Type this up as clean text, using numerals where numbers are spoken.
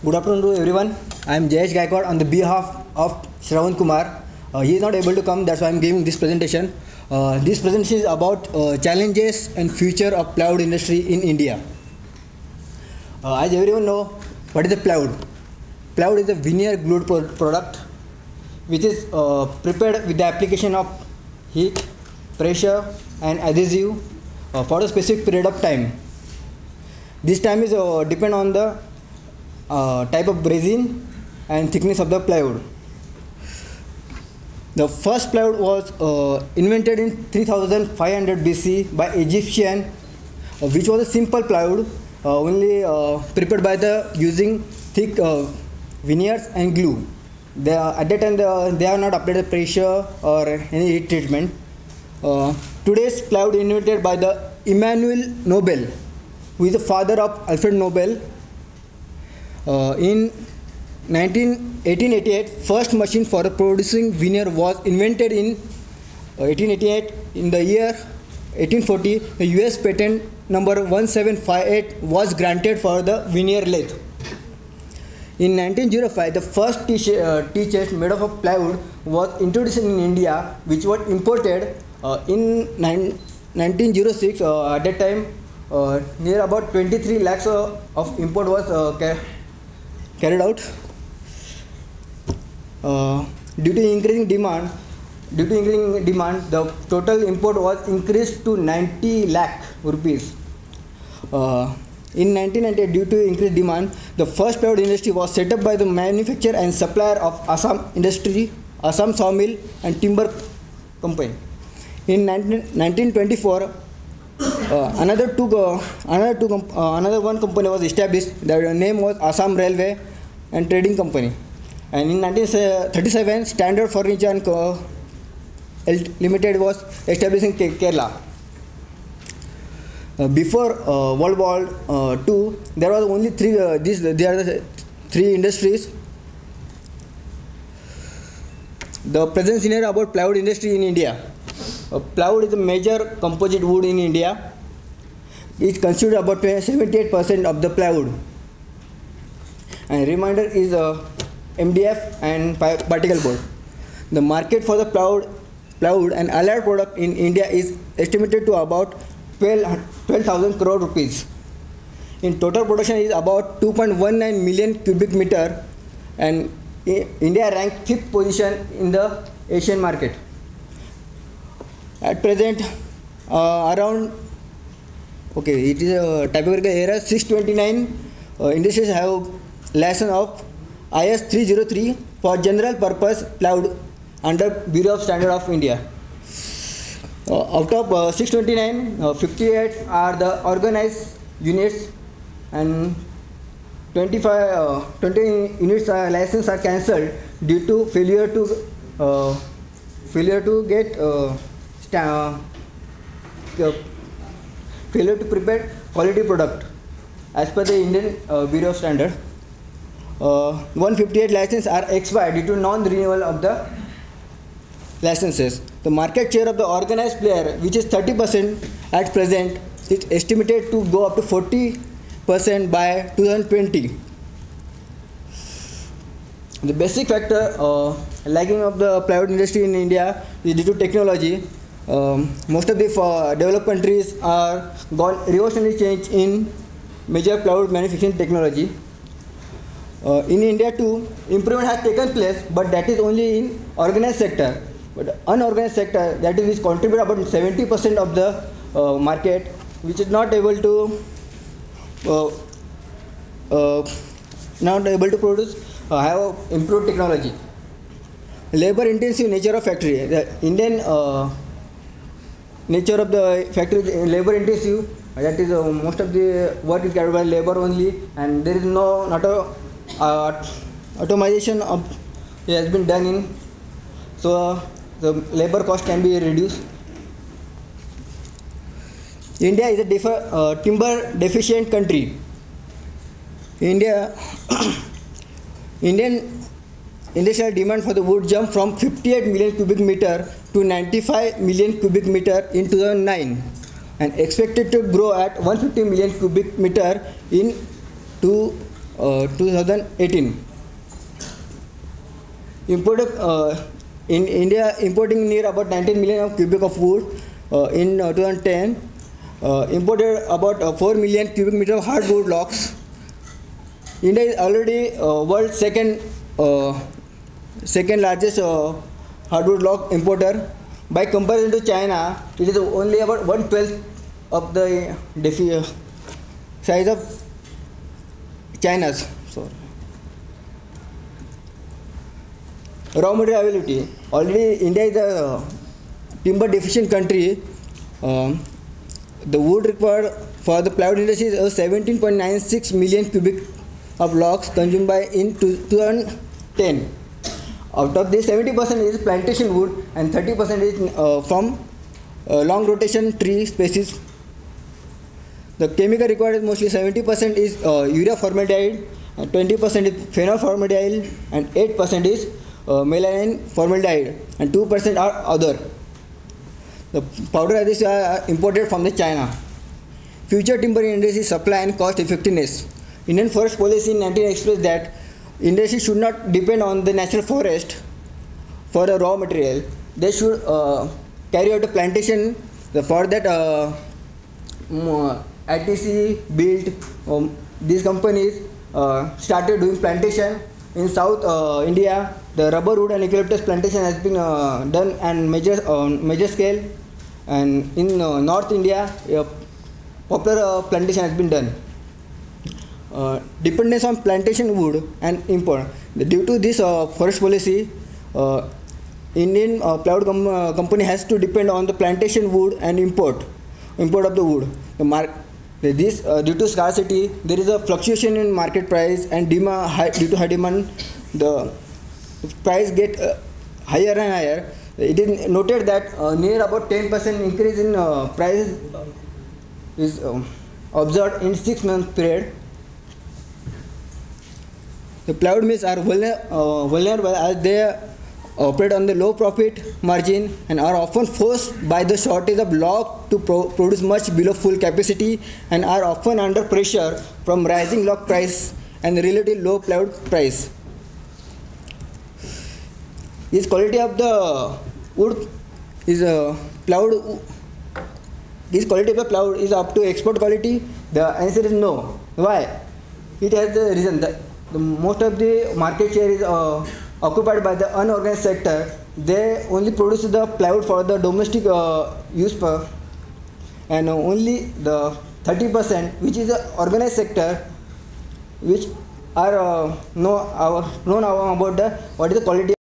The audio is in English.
Good afternoon to everyone. I am Jayesh Gaikwad on the behalf of Shravan Kumar. He is not able to come, that's why I am giving this presentation. This presentation is about challenges and future of plywood industry in India. As everyone know, what is the plywood? Plywood is a veneer glued product which is prepared with the application of heat, pressure and adhesive for a specific period of time. This time is depend on the type of resin and thickness of the plywood. The first plywood was invented in 3500 BC by Egyptian, which was a simple plywood only prepared by the using thick veneers and glue. At that time they have not applied pressure or any heat treatment. Today's plywood invented by the Emmanuel Nobel, who is the father of Alfred Nobel. In 1888, first machine for producing veneer was invented in 1888. In the year 1840, the US patent number 1758 was granted for the veneer lathe. In 1905, the first T-chest made of plywood was introduced in India, which was imported in 1906. At that time, near about 23 lakhs of import was carried out. Due to increasing demand, the total import was increased to 90 lakh rupees. In 1998, due to increased demand, the first plywood industry was set up by the manufacturer and supplier of Assam Industry, Assam Sawmill and Timber Company. In 1924, another one company was established. The name was Assam Railway and Trading Company. And in 1937, Standard Furniture and Limited was established in Kerala. Before World War II, there was only there are the three industries. The present scenario about plywood industry in India. Plywood is a major composite wood in India. It constitutes about 78% of the plywood. And remainder is MDF and particle board. The market for the plywood and allied product in India is estimated to about 12,000 crore rupees. In total production is about 2.19 million cubic meter, and India ranked 5th position in the Asian market. At present, it is a typographical error. 629 industries have license of IS 303 for general purpose plywood under Bureau of Standard of India. Out of 629, 58 are the organized units, and 20 units license are cancelled due to failure to prepare quality product as per the Indian Bureau of Standard. 158 licenses are expired due to non-renewal of the licenses. The market share of the organized player, which is 30% at present, is estimated to go up to 40% by 2020. The basic factor lagging of the plywood industry in India is due to technology. Most of the developed countries are gone revolutionary change in major plywood manufacturing technology. In India too, improvement has taken place, but that is only in organized sector. But unorganized sector, that is which contribute about 70% of the market, which is not able to produce have improved technology. Labor intensive nature of factory. The Indian nature of the factory is labor intensive. That is most of the work is carried by labor only, and there is not automation has been done in, so the labor cost can be reduced. India is a timber deficient country. Indian industrial demand for the wood jumped from 58 million cubic meter to 95 million cubic meter in 2009 and expected to grow at 150 million cubic meter in 2018. Imported in India, importing near about 19 million of cubic of wood in 2010. Imported about 4 million cubic meter of hardwood logs. India is already world's second largest hardwood log importer. By comparison to China, it is only about 1/12 of the size of China's. Sorry. Raw material availability. Already India is a timber deficient country. The wood required for the plywood industry is 17.96 million cubic of logs consumed by in 2010. Out of this, 70% is plantation wood and 30% is from long rotation tree species. The chemical required is mostly 70% is urea formaldehyde, 20% is phenol formaldehyde, and 8% is melamine formaldehyde, and 2% are other. The powder adhesives are imported from the China. Future timber industry supply and cost effectiveness. Indian forest policy in 19 expressed that industry should not depend on the natural forest for the raw material. They should carry out a plantation. For that, ITC built these companies started doing plantation in South India. The rubber wood and eucalyptus plantation has been done and major scale, and in North India, popular plantation has been done. Dependence on plantation wood and import. Due to this forest policy, Indian plywood company has to depend on the plantation wood and import of the wood. Due to scarcity, there is a fluctuation in market price, and due to high demand, the price get higher and higher. It is noted that near about 10% increase in price is observed in 6 month period. The plywood mills are vulnerable as they operate on the low profit margin and are often forced by the shortage of log to produce much below full capacity, and are often under pressure from rising log price and relatively low plywood price. This quality of the wood is plywood. This quality of the plywood is up to export quality. The answer is no. Why? It has the reason that the most of the market share is occupied by the unorganized sector. They only produce the plywood for the domestic use and only the 30% which is the organized sector, which are known about what is the quality